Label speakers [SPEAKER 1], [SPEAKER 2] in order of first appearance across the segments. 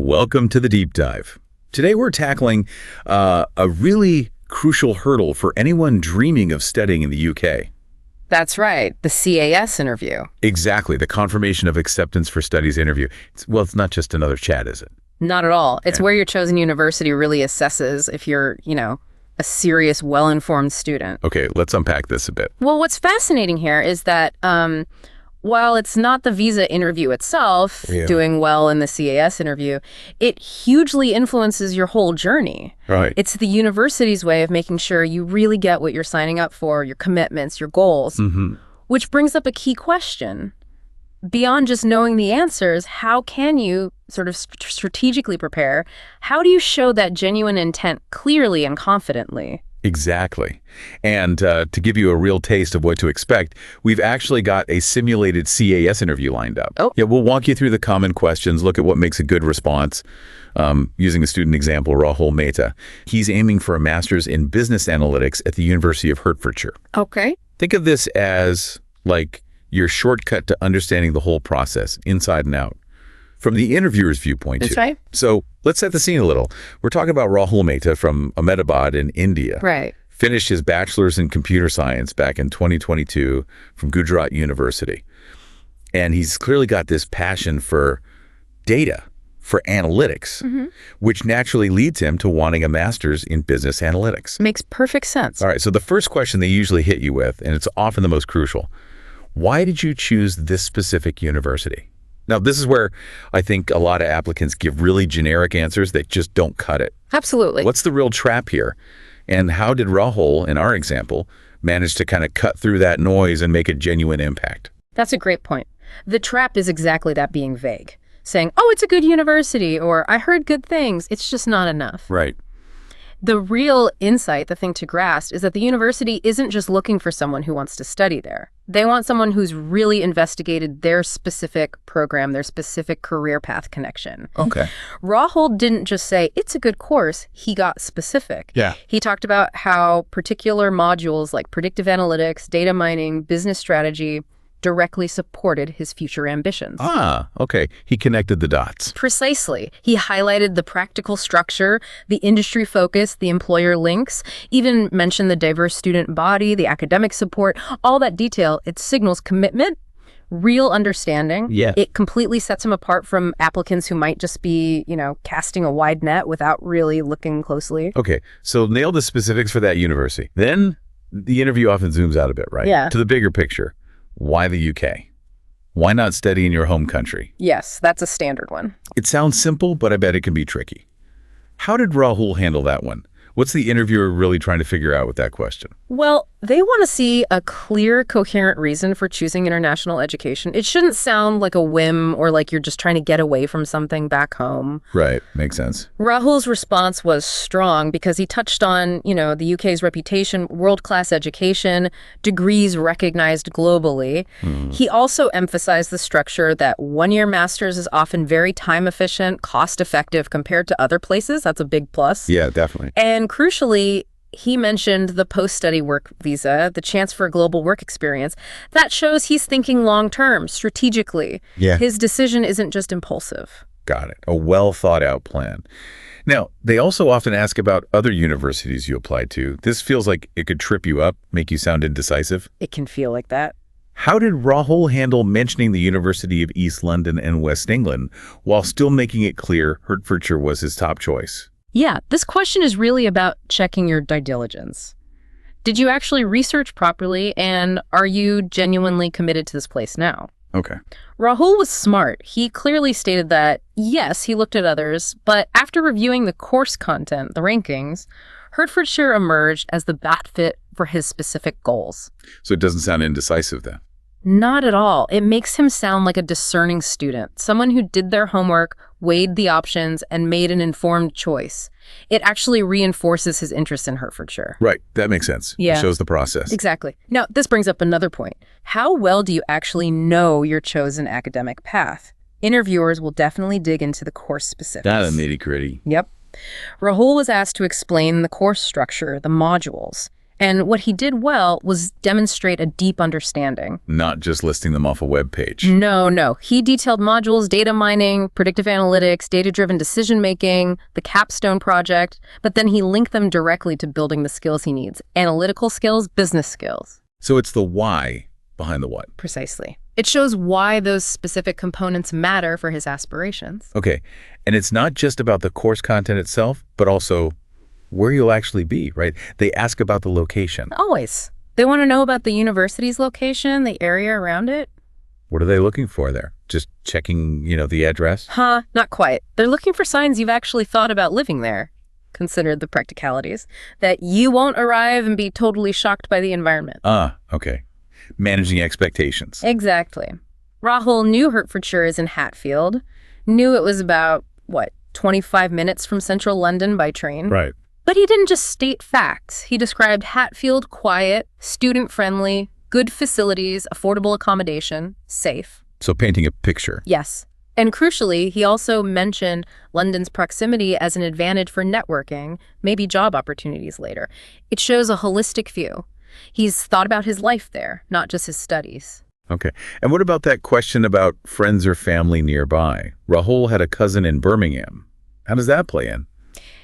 [SPEAKER 1] Welcome to the Deep Dive. Today we're tackling a really crucial hurdle for anyone dreaming of studying in the UK.
[SPEAKER 2] That's right, the CAS interview.
[SPEAKER 1] Exactly, the Confirmation of Acceptance for Studies interview. It's not just another chat, is it?
[SPEAKER 2] Not at all. It's where your chosen university really assesses if you're, a serious, well-informed student.
[SPEAKER 1] Okay, let's unpack this a bit.
[SPEAKER 2] Well, what's fascinating here is that while it's not the visa interview itself, doing well in the CAS interview, it hugely influences your whole journey.
[SPEAKER 1] Right.
[SPEAKER 2] It's the university's way of making sure you really get what you're signing up for, your commitments, your goals, which brings up a key question. Beyond just knowing the answers, how can you sort of strategically prepare? How do you show that genuine intent clearly and confidently?
[SPEAKER 1] Exactly. And to give you a real taste of what to expect, we've actually got a simulated CAS interview lined up.
[SPEAKER 2] Oh.
[SPEAKER 1] Yeah, we'll walk you through the common questions, look at what makes a good response. Using a student example, Rahul Mehta. He's aiming for a master's in business analytics at the University of Hertfordshire.
[SPEAKER 2] Okay.
[SPEAKER 1] Think of this as like your shortcut to understanding the whole process, inside and out, from the interviewer's viewpoint, too.
[SPEAKER 2] That's right.
[SPEAKER 1] So let's set the scene a little. We're talking about Rahul Mehta from Ahmedabad in India.
[SPEAKER 2] Right.
[SPEAKER 1] Finished his bachelor's in computer science back in 2022 from Gujarat University. And he's clearly got this passion for data, for analytics, which naturally leads him to wanting a master's in business analytics.
[SPEAKER 2] Makes perfect sense.
[SPEAKER 1] All right, so the first question they usually hit you with, and it's often the most crucial, why did you choose this specific university? Now, this is where I think a lot of applicants give really generic answers that just don't cut it.
[SPEAKER 2] Absolutely.
[SPEAKER 1] What's the real trap here? And how did Rahul, in our example, manage to kind of cut through that noise and make a genuine impact?
[SPEAKER 2] That's a great point. The trap is exactly that, being vague. Saying, oh, it's a good university, or I heard good things. It's just not enough.
[SPEAKER 1] Right.
[SPEAKER 2] The real insight, the thing to grasp, is that the university isn't just looking for someone who wants to study there. They want someone who's really investigated their specific program, their specific career path connection.
[SPEAKER 1] Okay.
[SPEAKER 2] Rahul didn't just say, it's a good course. He got specific.
[SPEAKER 1] Yeah.
[SPEAKER 2] He talked about how particular modules like predictive analytics, data mining, business strategy directly supported his future ambitions.
[SPEAKER 1] Ah, okay. He connected the dots.
[SPEAKER 2] Precisely. He highlighted the practical structure, the industry focus, the employer links, even mentioned the diverse student body, the academic support, all that detail. It signals commitment, real understanding.
[SPEAKER 1] Yeah.
[SPEAKER 2] It completely sets him apart from applicants who might just be, casting a wide net without really looking closely.
[SPEAKER 1] Okay, so nail the specifics for that university. Then the interview often zooms out a bit, right?
[SPEAKER 2] Yeah.
[SPEAKER 1] To the bigger picture. Why the UK? Why not study in your home country?
[SPEAKER 2] Yes, that's a standard one.
[SPEAKER 1] It sounds simple, but I bet it can be tricky. How did Rahul handle that one? What's the interviewer really trying to figure out with that question?
[SPEAKER 2] Well, they want to see a clear, coherent reason for choosing international education. It shouldn't sound like a whim or like you're just trying to get away from something back home.
[SPEAKER 1] Right, makes sense.
[SPEAKER 2] Rahul's response was strong because he touched on, the UK's reputation, world-class education, degrees recognized globally. He also emphasized the structure that one-year master's is often very time-efficient, cost-effective compared to other places. That's a big plus.
[SPEAKER 1] Yeah, definitely.
[SPEAKER 2] And crucially, he mentioned the post-study work visa, the chance for a global work experience. That shows he's thinking long-term, strategically.
[SPEAKER 1] Yeah.
[SPEAKER 2] His decision isn't just impulsive.
[SPEAKER 1] Got it. A well-thought-out plan. Now, they also often ask about other universities you applied to. This feels like it could trip you up, make you sound indecisive.
[SPEAKER 2] It can feel like that.
[SPEAKER 1] How did Rahul handle mentioning the University of East London and West England while still making it clear Hertfordshire was his top choice?
[SPEAKER 2] Yeah, this question is really about checking your due diligence. Did you actually research properly, and are you genuinely committed to this place now?
[SPEAKER 1] Okay.
[SPEAKER 2] Rahul was smart. He clearly stated that, yes, he looked at others, but after reviewing the course content, the rankings, Hertfordshire emerged as the best fit for his specific goals.
[SPEAKER 1] So it doesn't sound indecisive then?
[SPEAKER 2] Not at all. It makes him sound like a discerning student, someone who did their homework, weighed the options, and made an informed choice. It actually reinforces his interest in Hertfordshire.
[SPEAKER 1] Right. That makes sense.
[SPEAKER 2] Yeah.
[SPEAKER 1] It shows the process.
[SPEAKER 2] Exactly. Now, this brings up another point. How well do you actually know your chosen academic path? Interviewers will definitely dig into the course specifics.
[SPEAKER 1] Not a nitty-gritty.
[SPEAKER 2] Yep. Rahul was asked to explain the course structure, the modules. And what he did well was demonstrate a deep understanding.
[SPEAKER 1] Not just listing them off a web page.
[SPEAKER 2] No. He detailed modules, data mining, predictive analytics, data-driven decision-making, the capstone project, but then he linked them directly to building the skills he needs. Analytical skills, business skills.
[SPEAKER 1] So it's the why behind the what.
[SPEAKER 2] Precisely. It shows why those specific components matter for his aspirations.
[SPEAKER 1] Okay. And it's not just about the course content itself, but also where you'll actually be, right? They ask about the location.
[SPEAKER 2] Always. They want to know about the university's location, the area around it.
[SPEAKER 1] What are they looking for there? Just checking, the address?
[SPEAKER 2] Not quite. They're looking for signs you've actually thought about living there. Consider the practicalities. That you won't arrive and be totally shocked by the environment.
[SPEAKER 1] Okay. Managing expectations.
[SPEAKER 2] Exactly. Rahul knew Hertfordshire is in Hatfield, knew it was about, 25 minutes from central London by train.
[SPEAKER 1] Right.
[SPEAKER 2] But he didn't just state facts. He described Hatfield quiet, student-friendly, good facilities, affordable accommodation, safe.
[SPEAKER 1] So painting a picture.
[SPEAKER 2] Yes. And crucially, he also mentioned London's proximity as an advantage for networking, maybe job opportunities later. It shows a holistic view. He's thought about his life there, not just his studies.
[SPEAKER 1] Okay. And what about that question about friends or family nearby? Rahul had a cousin in Birmingham. How does that play in?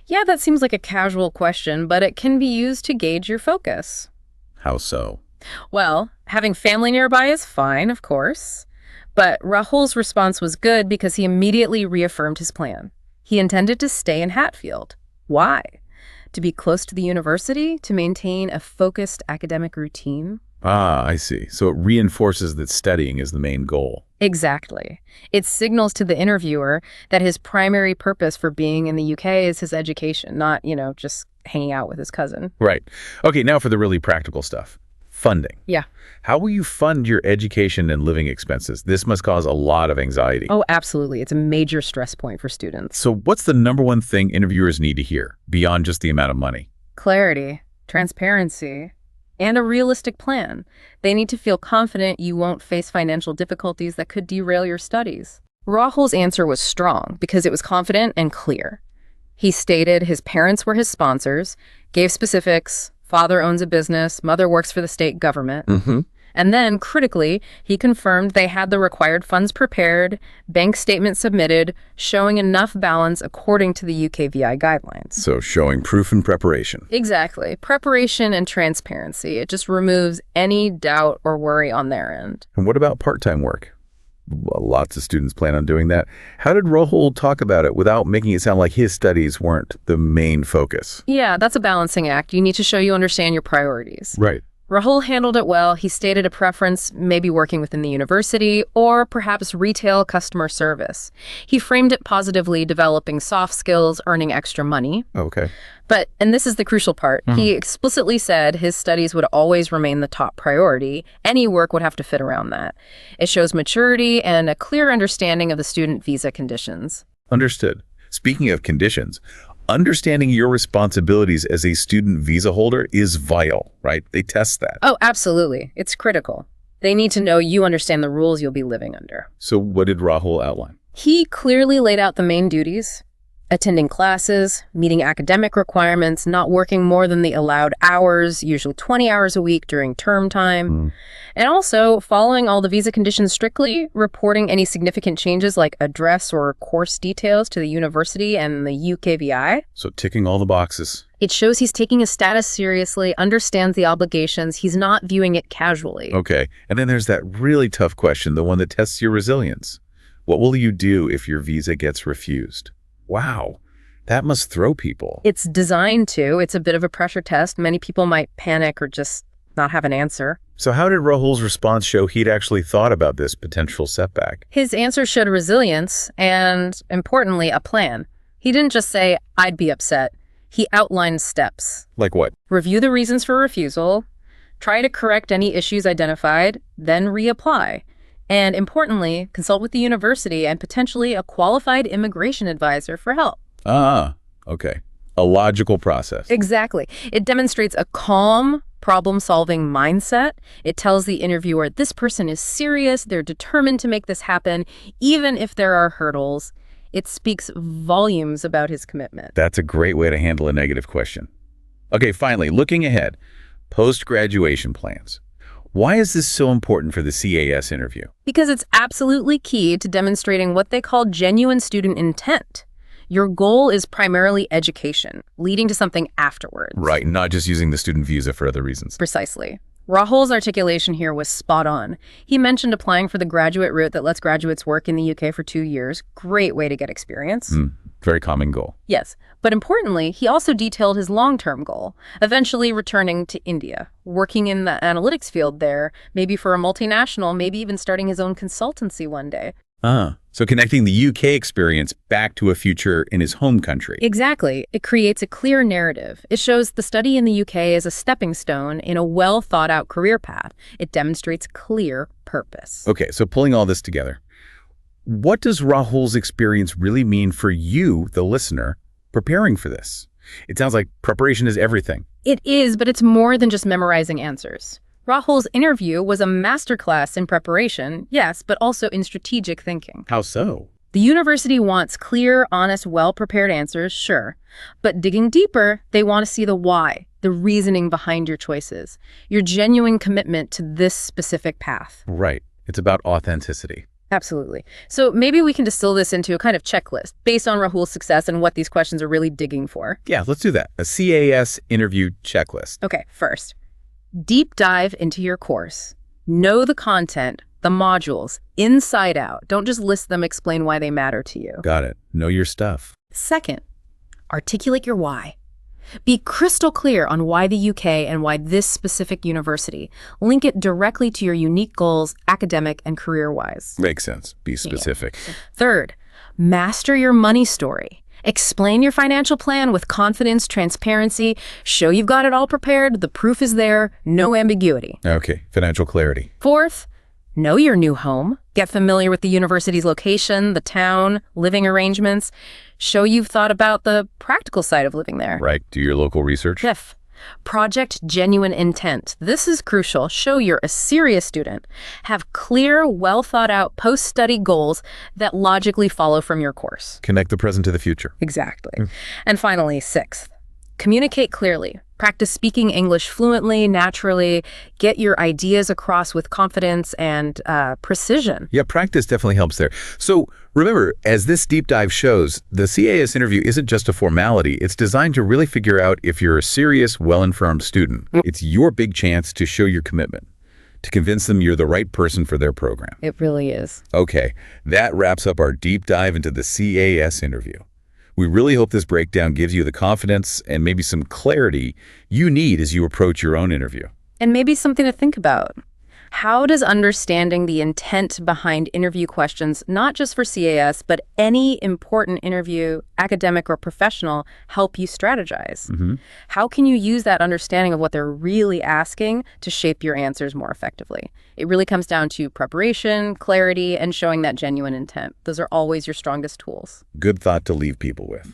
[SPEAKER 2] Yeah, that seems like a casual question, but it can be used to gauge your focus.
[SPEAKER 1] How so?
[SPEAKER 2] Well, having family nearby is fine, of course. But Rahul's response was good because he immediately reaffirmed his plan. He intended to stay in Hatfield. Why? To be close to the university, to maintain a focused academic routine.
[SPEAKER 1] I see. So it reinforces that studying is the main goal.
[SPEAKER 2] Exactly. It signals to the interviewer that his primary purpose for being in the UK is his education, not, just hanging out with his cousin.
[SPEAKER 1] Right. Okay, now for the really practical stuff. Funding.
[SPEAKER 2] Yeah.
[SPEAKER 1] How will you fund your education and living expenses? This must cause a lot of anxiety.
[SPEAKER 2] Oh, absolutely. It's a major stress point for students.
[SPEAKER 1] So what's the number one thing interviewers need to hear beyond just the amount of money?
[SPEAKER 2] Clarity, transparency, and a realistic plan. They need to feel confident you won't face financial difficulties that could derail your studies. Rahul's answer was strong because it was confident and clear. He stated his parents were his sponsors, gave specifics, father owns a business, mother works for the state government. And then, critically, he confirmed they had the required funds prepared, bank statements submitted, showing enough balance according to the UKVI guidelines.
[SPEAKER 1] So showing proof and preparation.
[SPEAKER 2] Exactly. Preparation and transparency. It just removes any doubt or worry on their end.
[SPEAKER 1] And what about part-time work? Well, lots of students plan on doing that. How did Rahul talk about it without making it sound like his studies weren't the main focus?
[SPEAKER 2] Yeah, that's a balancing act. You need to show you understand your priorities.
[SPEAKER 1] Right.
[SPEAKER 2] Rahul handled it well. He stated a preference, maybe working within the university or perhaps retail customer service. He framed it positively, developing soft skills, earning extra money.
[SPEAKER 1] Okay.
[SPEAKER 2] But, and this is the crucial part, he explicitly said his studies would always remain the top priority. Any work would have to fit around that. It shows maturity and a clear understanding of the student visa conditions.
[SPEAKER 1] Understood. Speaking of conditions, understanding your responsibilities as a student visa holder is vital, right? They test that.
[SPEAKER 2] Oh, absolutely. It's critical. They need to know you understand the rules you'll be living under.
[SPEAKER 1] So what did Rahul outline?
[SPEAKER 2] He clearly laid out the main duties: attending classes, meeting academic requirements, not working more than the allowed hours, usually 20 hours a week during term time, and also following all the visa conditions strictly, reporting any significant changes like address or course details to the university and the UKVI.
[SPEAKER 1] So ticking all the boxes.
[SPEAKER 2] It shows he's taking his status seriously, understands the obligations, he's not viewing it casually.
[SPEAKER 1] Okay, and then there's that really tough question, the one that tests your resilience. What will you do if your visa gets refused? Wow, that must throw people.
[SPEAKER 2] It's designed to. It's a bit of a pressure test. Many people might panic or just not have an answer.
[SPEAKER 1] So how did Rahul's response show he'd actually thought about this potential setback?
[SPEAKER 2] His answer showed resilience and, importantly, a plan. He didn't just say, I'd be upset. He outlined steps.
[SPEAKER 1] Like what?
[SPEAKER 2] Review the reasons for refusal, try to correct any issues identified, then reapply. And importantly, consult with the university and potentially a qualified immigration advisor for help.
[SPEAKER 1] Okay. A logical process.
[SPEAKER 2] Exactly. It demonstrates a calm, problem-solving mindset. It tells the interviewer this person is serious, they're determined to make this happen, even if there are hurdles. It speaks volumes about his commitment.
[SPEAKER 1] That's a great way to handle a negative question. Okay, finally, looking ahead, post-graduation plans. Why is this so important for the CAS interview?
[SPEAKER 2] Because it's absolutely key to demonstrating what they call genuine student intent. Your goal is primarily education, leading to something afterwards.
[SPEAKER 1] Right, not just using the student visa for other reasons.
[SPEAKER 2] Precisely. Rahul's articulation here was spot on. He mentioned applying for the graduate route that lets graduates work in the UK for 2 years. Great way to get experience.
[SPEAKER 1] Very common goal.
[SPEAKER 2] Yes, but importantly, he also detailed his long-term goal, eventually returning to India, working in the analytics field there, maybe for a multinational, maybe even starting his own consultancy one day.
[SPEAKER 1] So connecting the UK experience back to a future in his home country.
[SPEAKER 2] Exactly. It creates a clear narrative. It shows the study in the UK as a stepping stone in a well-thought-out career path. It demonstrates clear purpose.
[SPEAKER 1] Okay, so pulling all this together, what does Rahul's experience really mean for you, the listener, preparing for this? It sounds like preparation is everything.
[SPEAKER 2] It is, but it's more than just memorizing answers. Rahul's interview was a masterclass in preparation, yes, but also in strategic thinking.
[SPEAKER 1] How so?
[SPEAKER 2] The university wants clear, honest, well-prepared answers, sure. But digging deeper, they want to see the why, the reasoning behind your choices, your genuine commitment to this specific path.
[SPEAKER 1] Right. It's about authenticity.
[SPEAKER 2] Absolutely. So maybe we can distill this into a kind of checklist based on Rahul's success and what these questions are really digging for.
[SPEAKER 1] Yeah, let's do that. A CAS interview checklist.
[SPEAKER 2] Okay, first, deep dive into your course. Know the content, the modules, inside out. Don't just list them, explain why they matter to you.
[SPEAKER 1] Got it. Know your stuff.
[SPEAKER 2] Second, articulate your why. Be crystal clear on why the UK and why this specific university. Link it directly to your unique goals, academic and career-wise.
[SPEAKER 1] Makes sense. Be specific.
[SPEAKER 2] Yeah. Third, master your money story. Explain your financial plan with confidence, transparency. Show you've got it all prepared. The proof is there. No ambiguity.
[SPEAKER 1] Okay. Financial clarity.
[SPEAKER 2] Fourth, know your new home. Get familiar with the university's location, the town, living arrangements. Show you've thought about the practical side of living there.
[SPEAKER 1] Right. Do your local research.
[SPEAKER 2] Fifth, project genuine intent. This is crucial. Show you're a serious student. Have clear, well-thought-out post-study goals that logically follow from your course.
[SPEAKER 1] Connect the present to the future.
[SPEAKER 2] Exactly. And finally, sixth, communicate clearly. Practice speaking English fluently, naturally. Get your ideas across with confidence and precision.
[SPEAKER 1] Yeah, practice definitely helps there. So remember, as this deep dive shows, the CAS interview isn't just a formality. It's designed to really figure out if you're a serious, well-informed student. It's your big chance to show your commitment, to convince them you're the right person for their program.
[SPEAKER 2] It really is.
[SPEAKER 1] Okay, that wraps up our deep dive into the CAS interview. We really hope this breakdown gives you the confidence and maybe some clarity you need as you approach your own interview.
[SPEAKER 2] And maybe something to think about. How does understanding the intent behind interview questions, not just for CAS, but any important interview, academic or professional, help you strategize? How can you use that understanding of what they're really asking to shape your answers more effectively? It really comes down to preparation, clarity, and showing that genuine intent. Those are always your strongest tools.
[SPEAKER 1] Good thought to leave people with.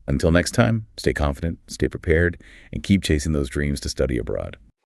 [SPEAKER 1] Until next time, stay confident, stay prepared, and keep chasing those dreams to study abroad.